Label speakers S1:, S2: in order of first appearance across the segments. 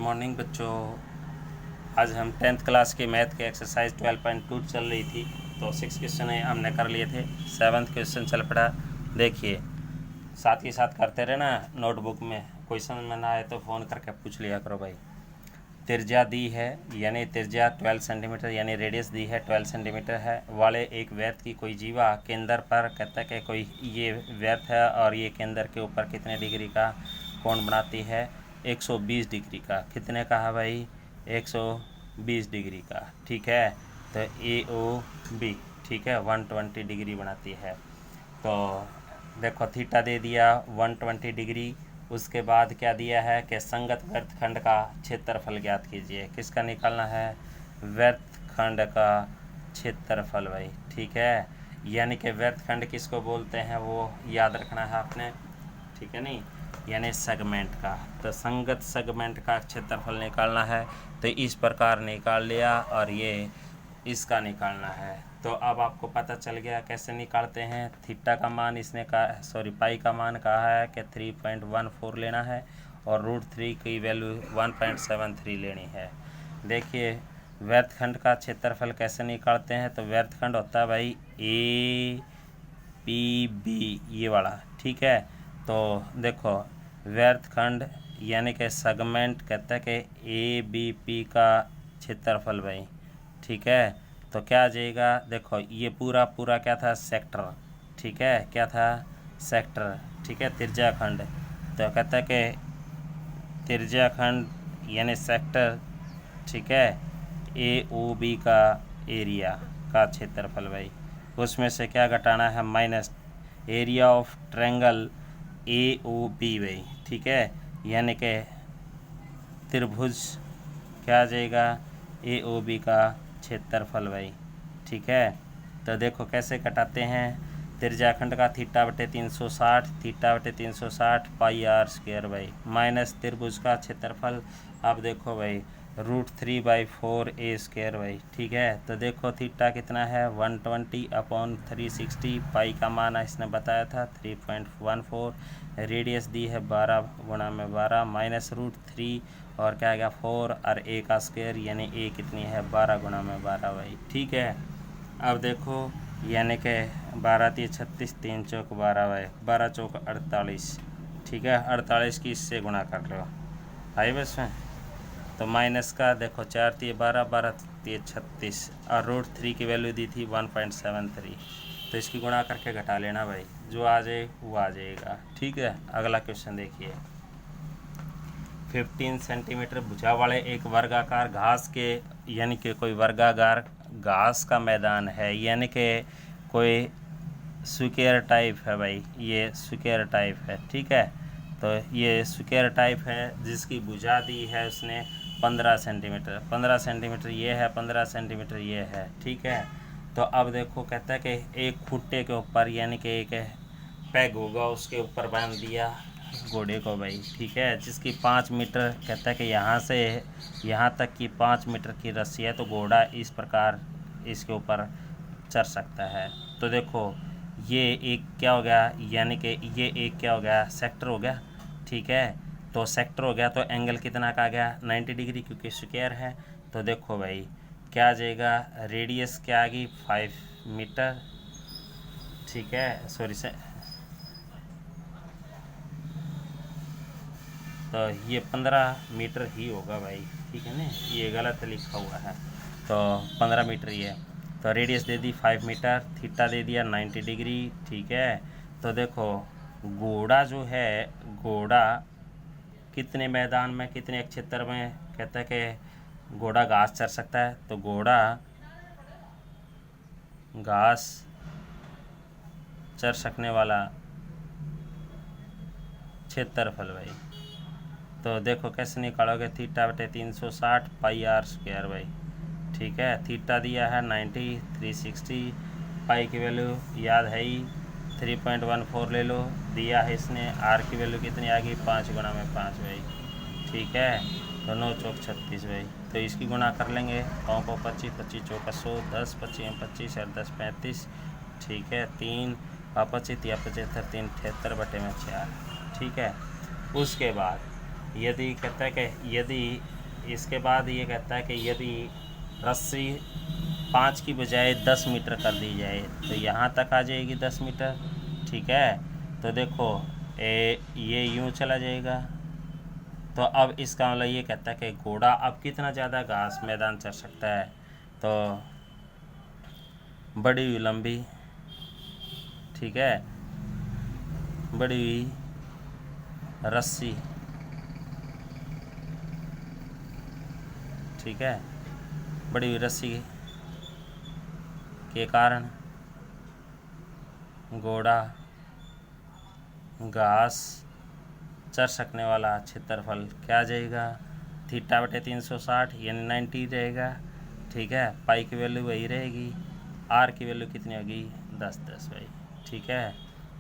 S1: Morning बच्चों। आज हम 10th क्लास की मैथ के एक्सरसाइज 12.2 चल रही थी, तो 6 क्वेश्चन हमने कर लिए थे। 7th क्वेश्चन चल पड़ा। देखिए, साथ ही साथ करते रहे ना, नोटबुक में कोई समझ में ना आए तो फ़ोन करके पूछ लिया करो भाई। त्रिज्या दी है, यानी त्रिज्या 12 सेंटीमीटर यानी रेडियस दी है 12 सेंटीमीटर है वाले एक वृत्त की कोई जीवा केंद्र पर कहता है कि कोई ये वृत्त है और ये केंद्र के ऊपर कितने डिग्री का कोण बनाती है? 120 डिग्री का। कितने का है भाई? 120 डिग्री का। ठीक है, तो AOB ठीक है 120 डिग्री बनाती है। तो देखो थीटा दे दिया 120 डिग्री। उसके बाद क्या दिया है कि संगत वृत्तखंड का क्षेत्रफल ज्ञात कीजिए। किसका निकालना है? वृत्तखंड का क्षेत्रफल भाई। ठीक है, यानी कि वृत्तखंड किसको बोलते हैं वो याद रखना है आपने। ठीक है नहीं, यानी सेगमेंट का। तो संगत सेगमेंट का क्षेत्रफल निकालना है, तो इस प्रकार निकाल लिया और ये इसका निकालना है। तो अब आपको पता चल गया कैसे निकालते हैं। थीटा का मान इसने कहा, पाई का मान कहा है कि 3.14 लेना है और √3 की वैल्यू 1.73 लेनी है। देखिए वृत्तखंड का क्षेत्रफल कैसे निकालते हैं। तो वृत्तखंड होता है भाई APB ये वाला। ठीक है, तो देखो वृत्तखंड यानी कि सेगमेंट कहता है कि ABP का क्षेत्रफल भाई। ठीक है, तो क्या आ जाएगा? देखो ये पूरा क्या था? सेक्टर। ठीक है, क्या था? सेक्टर। ठीक है, त्रिज्याखंड। तो कहता है कि त्रिज्याखंड यानी सेक्टर। ठीक है, AOB का एरिया का क्षेत्रफल भाई। उसमें से क्या घटाना है? Minus area of triangle AOB भाई। ठीक है, यानी कि त्रिभुज क्या आ जाएगा? AOB का क्षेत्रफल भाई। ठीक है, तो देखो कैसे घटाते हैं। त्रिज्याखंड का थीटा बटे 360 पाई r स्क्वायर भाई, माइनस त्रिभुज का क्षेत्रफल। अब देखो भाई √3/4 a स्क्वायर भाई। ठीक है, तो देखो थीटा कितना है? 120/360। पाई का मान इसने बताया था 3.14। रेडियस दी है 12 गुणा में 12 माइनस √3 और क्या आएगा 4 और a का स्क्वायर यानी a कितनी है? 12 गुणा में 12 भाई। ठीक है, अब देखो यानी कि 12 × 36 3 चौक 12 भाई, 12 चौक 48। ठीक है, 48 की इससे गुणा कर लो भाई बस में। तो माइनस का देखो 4 × 12 12 × 36 और √3 की वैल्यू दी थी 1.73। तो इसकी गुणा करके घटा लेना भाई, जो आ जाए वो आ जाएगा। ठीक है, अगला क्वेश्चन देखिए। 15 सेंटीमीटर भुजा वाले एक वर्गाकार घास के यानी कि कोई वर्गाकार घास का मैदान है, यानी कि कोई स्क्वायर टाइप है भाई। ये स्क्वायर टाइप है। ठीक है, तो ये स्क्वायर टाइप है जिसकी भुजा दी है उसने 15 सेंटीमीटर। 15 सेंटीमीटर ये है, 15 सेंटीमीटर ये है। ठीक है, तो अब देखो कहता है कि एक खुट्टे के ऊपर यानी कि एक पैग होगा उसके ऊपर बांध दिया घोड़े को भाई। ठीक है, जिसकी 5 मीटर कहता है कि यहाँ से यहाँ तक की 5 मीटर की रस्सी है, तो घोड़ा इस प्रकार इसके ऊपर चढ़ सकता है। तो देखो ये एक क्या हो गया, यानी कि ये एक क्या हो गया? सेक्टर हो गया। ठीक है, तो सेक्टर हो गया तो एंगल कितना का आ गया? 90 डिग्री, क्योंकि स्क्वायर है। तो देखो भाई क्या आ जाएगा? रेडियस क्या आ गई? 5 मीटर। ठीक है, सॉरी से तो ये 15 मीटर ही होगा भाई। ठीक है ना, ये गलत लिखा हुआ है, तो 15 मीटर ही है। तो रेडियस दे दी 5 मीटर, थीटा दे दिया 90 डिग्री। ठीक है, तो देखो घोड़ा जो है, घोड़ा कितने मैदान में, कितने क्षेत्र में कहता है कि घोड़ा घास चर सकता है। तो घोड़ा घास चर सकने वाला क्षेत्रफल भाई। तो देखो कैसे निकालोगे? थीटा बटे 360 पाई r स्क्वायर भाई। ठीक है, थीटा दिया है 90, 360। पाई की वैल्यू याद है ही 3.14 ले लो, दिया है इसने। r की वैल्यू कितनी आ गई? 5 गुणा में 5 भाई। ठीक है, तो 9 चौक 36 भाई। तो इसकी गुणा कर लेंगे, 9 को 25, 25 चौका 100, 10 25 25 और 10 35। ठीक है, 3 25 या 75 3 78 बटे में 4। ठीक है, उसके बाद यदि कहता है कि यदि इसके बाद ये कहता है कि यदि रस्सी 5 की बजाय 10 मीटर कर दी जाए तो यहाँ तक आ जाएगी 10 मीटर। ठीक है, तो देखो ये यूँ चला जाएगा। तो अब इसका मतलब ये कहता है कि घोड़ा अब कितना ज़्यादा घास मैदान चढ़ सकता है। तो बड़ी हुई लंबी, ठीक है, बड़ी हुई रस्सी, ठीक है, बड़ी हुई रस्सी के कारण घोड़ा घास चढ़ सकने वाला क्षेत्रफल क्या आ जाएगा, थीटा बटे 360 यानी 90 रहेगा। ठीक है, पाई की वैल्यू वही रहेगी, आर की वैल्यू कितनी होगी 10 भाई। ठीक है,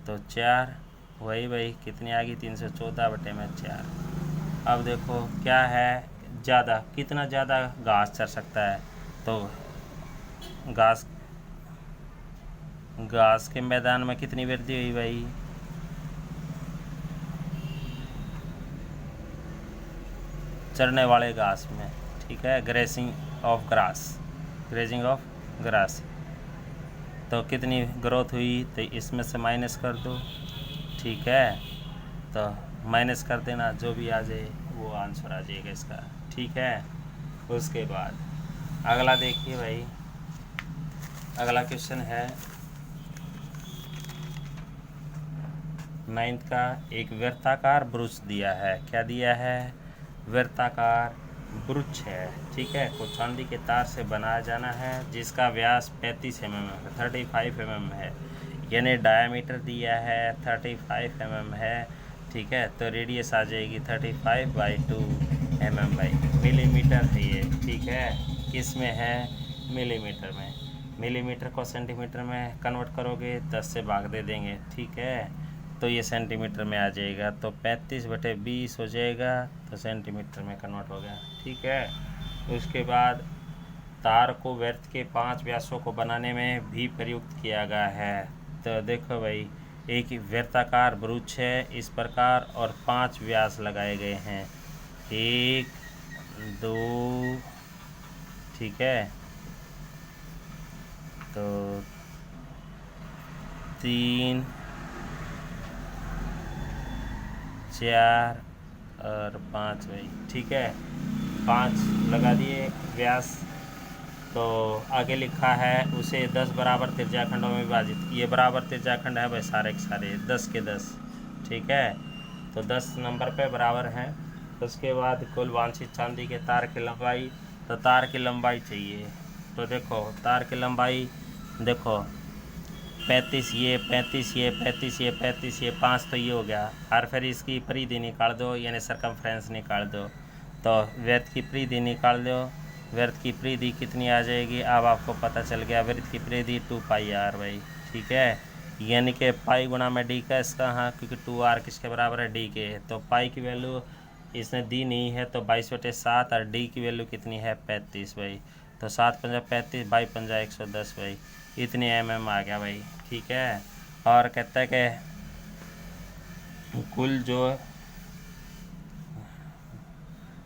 S1: तो 4 वही कितनी आ गई 314 बटे में 4। अब देखो क्या है ज़्यादा, कितना ज़्यादा घास चढ़ सकता है। तो घास के मैदान में कितनी वृद्धि हुई भाई, चरने वाले घास में। ठीक है, ग्रेजिंग ऑफ ग्रास। तो कितनी ग्रोथ हुई, तो इसमें से माइनस कर दो। ठीक है, तो माइनस कर देना, जो भी आ जाए वो आंसर आ जाएगा इसका। ठीक है, उसके बाद अगला देखिए भाई, अगला क्वेश्चन है 9th का। एक वृत्ताकार ब्रुच दिया है, क्या दिया है, वृत्ताकार ब्रुच है। ठीक है, को चांदी के तार से बनाया जाना है जिसका व्यास 35 mm है, 35 mm है, यानी डायमीटर दिया है 35 mm है। ठीक है, तो रेडियस आ जाएगी 35/2 mm भाई, मिलीमीटर है ये। ठीक है, किस में है, मिलीमीटर में। मिलीमीटर को सेंटीमीटर में कन्वर्ट करोगे 10 से भाग दे देंगे। ठीक है, तो ये सेंटीमीटर में आ जाएगा, तो 35/20 हो जाएगा, तो सेंटीमीटर में कन्वर्ट हो गया। ठीक है, उसके बाद तार को वृत्त के 5 व्यासों को बनाने में भी प्रयुक्त किया गया है। तो देखो भाई, एक वृत्ताकार ब्रुच है इस प्रकार और 5 व्यास लगाए गए हैं, 1 2, ठीक है, तो 3 4 और 5 भाई। ठीक है, 5 लगा दिए व्यास। तो आगे लिखा है उसे 10 बराबर त्रिज्याखंडों में विभाजित, ये बराबर त्रिज्याखंड है भाई सारे के सारे 10 के 10। ठीक है, तो 10 नंबर पे बराबर हैं। उसके बाद कुल वांछित चांदी के तार की लंबाई, तो तार की लंबाई चाहिए। तो देखो तार की लंबाई देखो 35 ये 35 ये 35 ये 35 ये 5, तो ये हो गया। और फिर इसकी परिधि निकाल दो यानी सरकमफ्रेंस निकाल दो, तो वृत्त की परिधि निकाल दो। वृत्त की परिधि कितनी आ जाएगी, अब आपको पता चल गया, वृत्त की परिधि 2πr भाई। ठीक है, यानी कि पाई गुणा में डी का इसका, हाँ, क्योंकि 2r किसके बराबर है, डी के। तो पाई की वैल्यू इसने दी नहीं है, तो 22/7, और डी की वैल्यू कितनी है 35 भाई। तो 7 × 35, 22 × 110 भाई, इतनी mm आ गया भाई। ठीक है, और कहता है कि कुल जो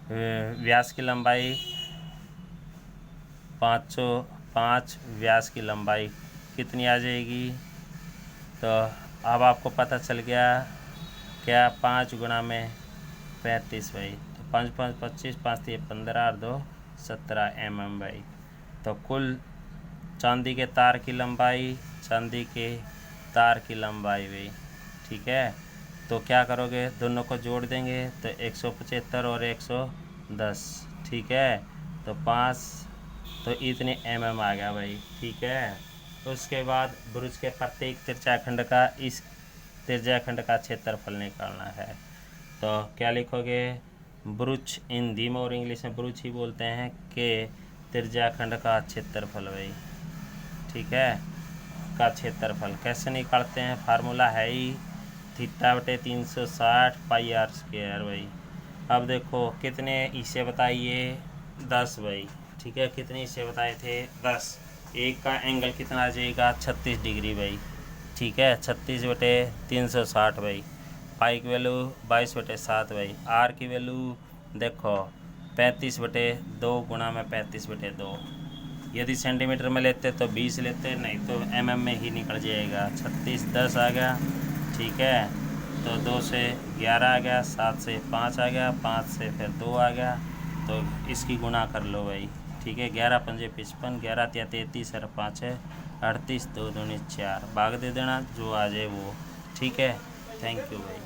S1: व्यास की लंबाई 505 व्यास की लंबाई कितनी आ जाएगी। तो अब आपको पता चल गया क्या, 5 गुणा में 35 भाई, तो 5 × 5 = 25, 5 × 3 = 15 और 2 = 17 mm भाई। तो कुल चांदी के तार की लंबाई, चांदी के तार की लंबाई भाई। ठीक है, तो क्या करोगे, दोनों को जोड़ देंगे तो 175 और 110। ठीक है, तो 5, तो इतने mm आ गया भाई। ठीक है, उसके बाद ब्रुच के प्रत्येक त्रिज्याखंड का इस त्रिज्याखंड का क्षेत्रफल निकालना है। तो क्या लिखोगे, ब्रुच हिंदी में और इंग्लिश में ब्रुच ही बोलते हैं, के त्रिज्याखंड का क्षेत्रफल भाई। ठीक है, का क्षेत्रफल कैसे निकालते हैं, फार्मूला है ही θ/360 πr² भाई। अब देखो कितने इसे बताइए, 10 भाई। ठीक है, कितने इसे बताए थे, 10। एक का एंगल कितना आ जाएगा 36 डिग्री भाई। ठीक है, 36/360 भाई। पाई की वैल्यू 22/7 भाई। आर की वैल्यू देखो 35/2 गुणा में 35/2। यदि सेंटीमीटर में लेते तो 20 लेते, नहीं तो mm में ही निकल जाएगा। 36 10 आ गया, ठीक है। तो 2 से 11 आ गया, 7 से 5 आ गया, 5 से फिर 2 आ गया, तो इसकी गुणा कर लो भाई, ठीक है। 11 पंजे 55, 11 तिया 33 और 5 है 38, 2 दूनी 4, भाग दे देना जो आ जाए वो, ठीक है। थैंक यू भाई।